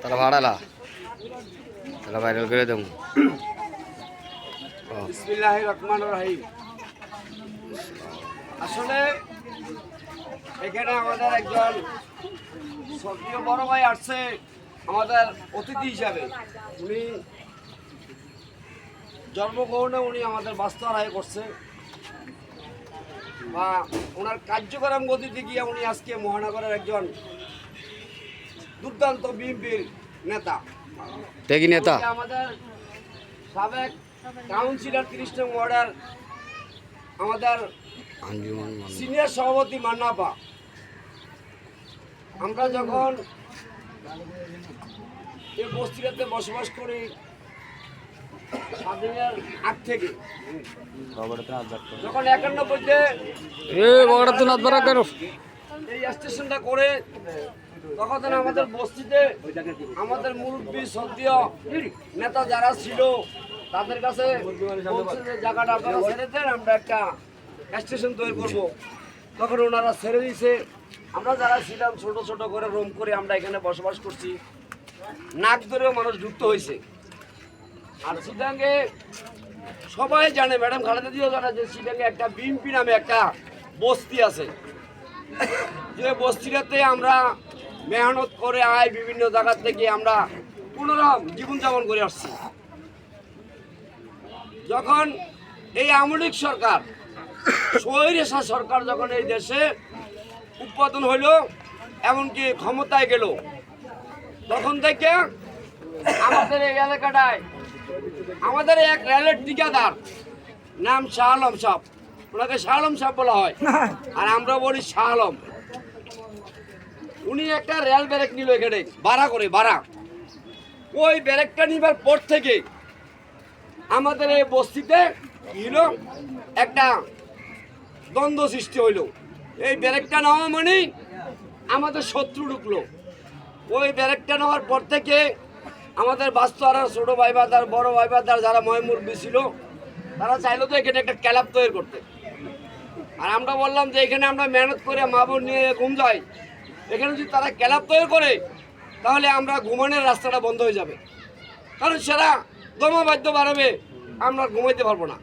তাহলে ভাড়ালা তাহলে ভাইরাল করে দেবো। বিসমিল্লাহির রহমানির রহিম। আসলে এখানে আমাদের একজন সক্রিয় বড় ভাই আসছে আমাদের অতিথি হিসাবে। উনি জন্মগ্রহণে উনি আমাদের বাস্তবায়ন করছে বা ওনার কার্যক্রম গতিতে গিয়ে উনি আজকে মহানগরের একজন দুর্দান্ত বিএনপির নেতা। দেখি নেতা উনি আমাদের সাবেক কাউন্সিলর ৩০ নং ওয়ার্ডের আমাদের আঞ্জুমান সিনিয়র সভাপতি মান্নাপা। আমরা যখন এই বস্তিটাতে বসবাস করি স্বাধীনের আগ থেকে, যখন 91-তে এই স্টেশনটা করে তখন আমাদের বস্তিতে আমাদের মুরব্বী সদ্য নেতা যারা ছিল তাদের কাছে বলছে যে জায়গাটা আপনারা ছেড়ে দেন, আমরা একটা স্টেশন তৈরি করবো। তখন ওনারা ছেড়ে দিয়েছে। আমরা যারা ছিলাম ছোট ছোট করে রুম করে আমরা এখানে বসবাস করছি। নাক ধরেও মানুষ যুক্ত হয়েছে। আর চিটাঙ্গে সবাই জানে, ম্যাডাম খালেদা জিয়াও জানে যে চিটাঙ্গে একটা বিএনপি নামে একটা বস্তি আছে, যে বস্তিটাতে আমরা মেহনত করে আয় বিভিন্ন জায়গা থেকে আমরা কোনোরকম জীবনযাপন করে আসছি। যখন এই আওয়ামী লীগ সরকার, স্বৈরাচার সরকার যখন এই দেশে উৎপাদন হইল, এমনকি ক্ষমতায় গেল, তখন থেকে আমাদের এই এলাকাটায় আমাদের এক রেলের ঠিকাদার নাম শাহ আলম সাহেব, ওনাকে শাহ আলম সাহেব বলা হয় আর আমরা বলি শাহ আলম। উনি একটা রেল ব্যারেক নিল এখানে ভাড়া করে, ভাড়া। ওই ব্যারেকটা নিবার পর থেকে আমাদের এই বস্তিতে হলো একটা দ্বন্দ্ব সৃষ্টি হইল। এই ব্যারেকটা নেওয়া মানে আমাদের শত্রু ঢুকলো। ওই ব্যারেকটা নেওয়ার পর থেকে আমাদের বাস্তবায়ন ছোটো ভাইবাদার বড় ভাইবাদার যারা ময়মুরবি ছিল তারা চাইলো তো এখানে একটা ক্লাব তৈরি করতে। আর আমরা বললাম যে এখানে আমরা মেহনত করে মা বোন নিয়ে ঘুম যাই, এখানে যদি তারা ক্লাব তৈরি করে তাহলে আমরা ঘুমানোর রাস্তাটা বন্ধ হয়ে যাবে। কারণ সেরা দমাবাদ্য বাড়াবে, আমরা ঘুমাইতে পারবো না।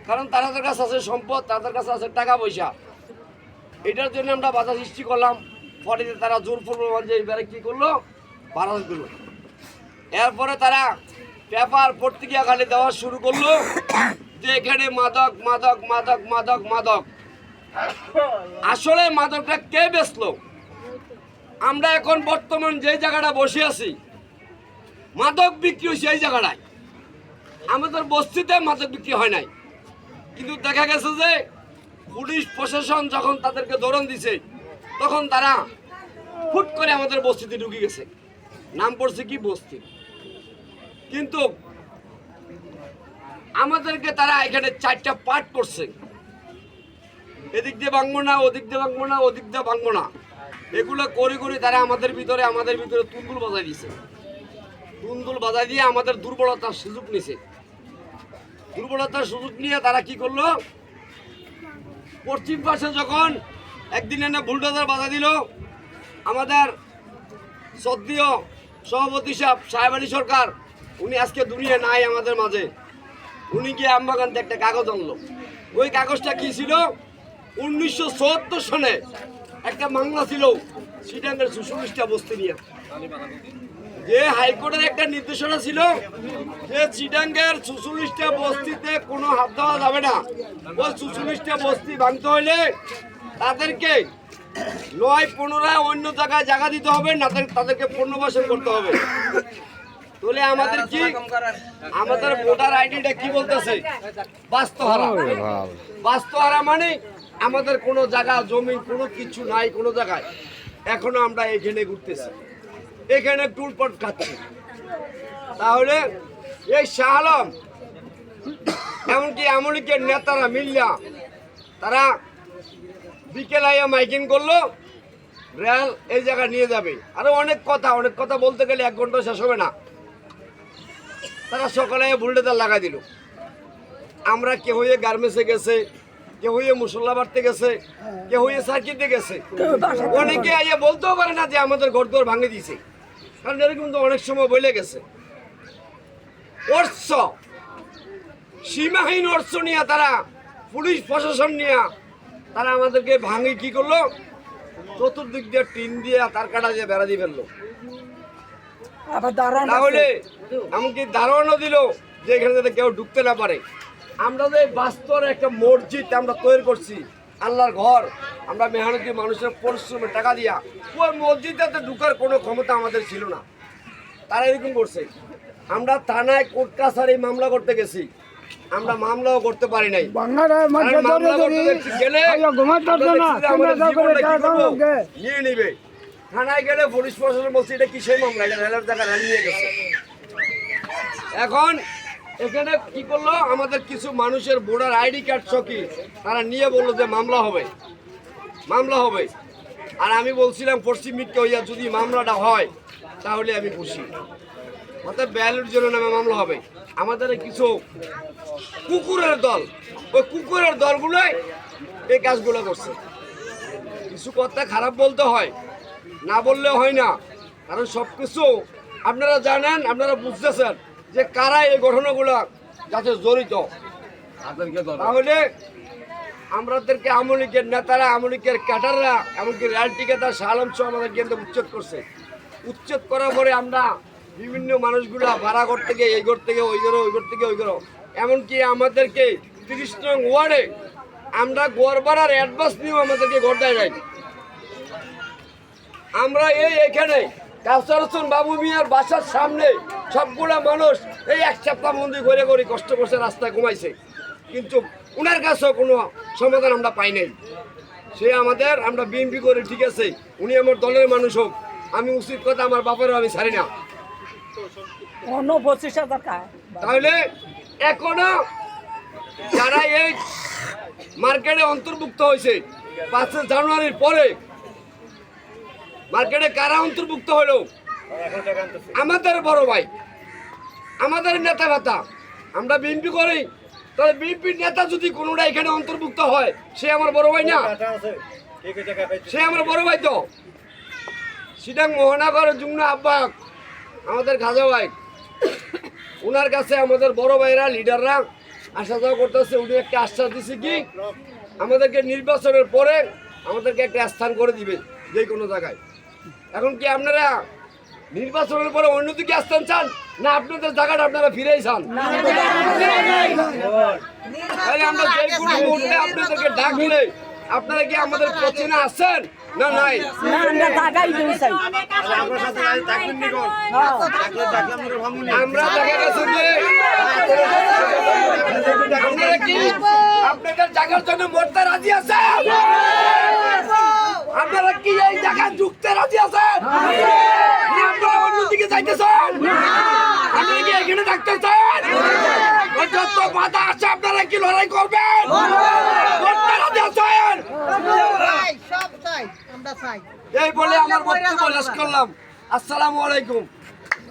কারণ তাদের কাছে আছে সম্পদ, তাদের কাছে আছে টাকা পয়সা। এটার জন্য আমরা বাধা সৃষ্টি করলাম। পরে তারা জোরপূর্বক যে এবারে কী করলো, বাধা করলো। এরপরে তারা পেপার পত্রিকা খালি দেওয়া শুরু করলো যে এখানে মাদক মাদক মাদক মাদক মাদক। আসলে মাদকটা কে বেচলো? আমরা এখন বর্তমান যে জায়গাটা বসে আছি, মাদক বিক্রি হয়েছে এই জায়গাটায়। আমাদের বস্তিতে মাদক বিক্রি হয় নাই, কিন্তু দেখা গেছে যে পুলিশ প্রশাসন যখন তাদেরকে দৌড়ান দিছে তখন তারা ফুট করে আমাদের বস্তিতে ঢুকে গেছে। নাম পড়ছে কি বস্তি, কিন্তু আমাদেরকে তারা এখানে 4টা পার্ট করছে। এদিক দিয়ে ভাঙবো না, ওদিক দিয়ে ভাঙবো না, ওদিক দিয়ে ভাঙবো না, এগুলো করে করে তারা আমাদের ভিতরে তুন্দুল বাজাই দিছে। তুন্দুল বাজাই দিয়ে আমাদের দুর্বলতার সুযোগ নিছে। দুর্বলতার সুযোগ নিয়ে তারা কি করলো, পশ্চিম পাশে যখন একদিন এনে বুলডোজার বাধা দিল, আমাদের সদ্য সভাপতি সাহেব আলী সরকার, উনি আজকে দুনিয়া নাই আমাদের মাঝে। উনি গিয়ে আমবাগানতে একটা কাগজ আনলো। ওই কাগজটা কি ছিল, 1974 সনে একটা মামলা ছিল চিটাঙ্গের 44টা বস্তি নিয়ে, যে হাইকোর্টের একটা নির্দেশনা ছিল যে চিটাঙ্গের 44টা বস্তিতে কোনো হাত দেওয়া যাবে না। ওই 44টা বস্তি ভাঙতে হলে তাদেরকে 9-15 অন্য জায়গায় জায়গা দিতে হবে, না তাদেরকে পুনর্বাসন করতে হবে। তাহলে আমাদের কি, আমাদের ভোটার আইডিটা কি বলতেছে, বাস্তহারা। বাস্তহারা মানে আমাদের কোনো জায়গা জমি কোনো কিছু নাই কোনো জায়গায়। এখনো আমরা এখানে ঘুরতেছি, এখানে টুলপট খাচ্ছি। তাহলে এই শাহ আলম এমনকি আওয়ামী লীগের নেতারা মিল্লা তারা বিকেল আইয়া মাইকিং করলো, রেল এই জায়গা নিয়ে যাবে। আরো অনেক কথা বলতে গেলে 1 ঘন্টা শেষ হবে না। তারা সকালে বুলডোজার লাগাই দিল। আমরা কেউ হয়ে গার্মেন্টসে গেছে, কেউ হয়ে মুসল্লা বাড়তে গেছে, কেউ হয়ে সার্কিটে গেছে। অনেকে আইয়া বলতেও পারে না যে আমাদের ঘর দোর ভাঙে দিয়েছে। কারণ এরকম তো অনেক সময় বলে গেছে অর্থ সীমাহীন অর্থ নিয়ে তারা পুলিশ প্রশাসন নিয়ে তারা আমাদেরকে ভাঙি কি করলো, চতুর্দিক দিয়ে টিন দিয়ে তার কাটা দিয়ে বেড়া দিয়ে ফেললো। তাহলে এমনকি ধারণা দিল যে এখানে যাতে কেউ ঢুকতে না পারে। আমরা যে বাস্তর একটা মসজিদ আমরা তৈরি করছি, আল্লাহর ঘর, আমরা মেহনতি মানুষের পরিশ্রমে টাকা দিয়া ওই মসজিদটাতে ঢুকার কোনো ক্ষমতা আমাদের ছিল না, তারা এরকম করছে। আমরা থানায় কোর্ট কাছারি মামলা করতে গেছি, আমরা মামলাও করতে পারি নাই। নিয়ে নিবে থানায় গেলে পুলিশ প্রশাসন বলছে এটা কিসের মামলা, এটা রেলের জায়গা রেল নিয়ে গেছে। এখন এখানে কি করলো, আমাদের কিছু মানুষের ভোটার আইডি কার্ড সকি তারা নিয়ে বললো যে মামলা হবে, মামলা হবে। আর আমি বলছিলাম পশ্চিম মিটকে হইয়া যদি মামলাটা হয় তাহলে আমি খুশি, অর্থাৎ ব্যালুর জন্য নামে মামলা হবে। আমাদের কিছু কুকুরের দল, ওই কুকুরের দলগুলোই এই কাজগুলো করছে। কিছু কথা খারাপ বলতে হয়, না বললে হয় না, কারণ সব কিছু আপনারা জানেন, আপনারা বুঝতেছেন যে কারা এই ঘটনাগুলো যাতে জড়িত। তাহলে আমাদেরকে আওয়ামী লীগের নেতারা, আওয়ামী লীগের ক্যাডাররা, এমনকি রেল টিকেটার সালাম সহ আমাদের কেন্দ্রে উচ্ছেদ করছে। উচ্ছেদ করার পরে আমরা বিভিন্ন মানুষগুলা ভাড়া ঘর থেকে এই ঘর থেকে ওই ঘর, ওই ঘর থেকে ওই ঘর, এমনকি আমাদেরকে 30 নং ওয়ার্ডে আমরা ঘর ভাড়ার অ্যাডভান্স নিয়েও আমাদেরকে ঘর দেয় নাই। আমরা এখানে কাউসার হোসেন বাবু মিয়ার বাসার সামনে সবগুলা মানুষ এই এক সপ্তাহ মন্দির ঘুরে ঘুরে কষ্ট করছে, রাস্তায় ঘুমাইছে, কিন্তু ওনার কাছেও কোনো সমাধান আমরা পাই নাই। সে আমাদের, আমরা বিএনপি করি ঠিক আছে, উনি আমার দলের মানুষ হোক, আমি উচিত কথা আমার বাপেরও আমি ছাড়ি না। তাহলে এখনো যারা এই মার্কেটে অন্তর্ভুক্ত হয়েছে 5 জানুয়ারির পরে, মার্কেটে কারা অন্তর্ভুক্ত হলো, আমাদের বড় ভাই, আমাদের নেতা ভাতা, আমরা বিএনপি করি, তাহলে বিএনপির নেতা যদি কোনোটা এখানে অন্তর্ভুক্ত হয় সে আমার বড় ভাই না, সে আমার বড় ভাই। তো সিটাং মহানগর যুগ্ম আহ্বায়ক আমাদের খাজা ভাই, ওনার কাছে আমাদের বড় ভাইরা লিডাররা আসা যাওয়া করতেছে। উনি একটা আশ্বাস দিছে কি আমাদেরকে নির্বাচনের পরে আমাদেরকে একটা স্থান করে দিবে যে কোনো জায়গায়। এখন কি আপনারা নির্বাচনের পরে অন্যদিকে স্থান চান, না আপনাদের জায়গাটা আপনারা ফিরেই চান? আমরা যে কোনো মুহূর্তে আপনাদেরকে ডাক দিলে আপনারা কি আমাদের পচিনা আছেন না নাই? আমরা দেখা গেছে যে আপনারা কি আপনাদের জায়গার জন্য মরতে রাজি আছেন? আপনারা কি এই জায়গায় ঢুকতে রাজি আছেন? আপনারা অন্যদিকে যাইতেছেন? আপনারা কি এখানে থাকতে চান? যত বাধা আছে আপনারা কি লড়াই করবেন? করতে রাজি আছেন? এই বলে আমার বক্তব্য শেষ করলাম। আসসালামু আলাইকুম।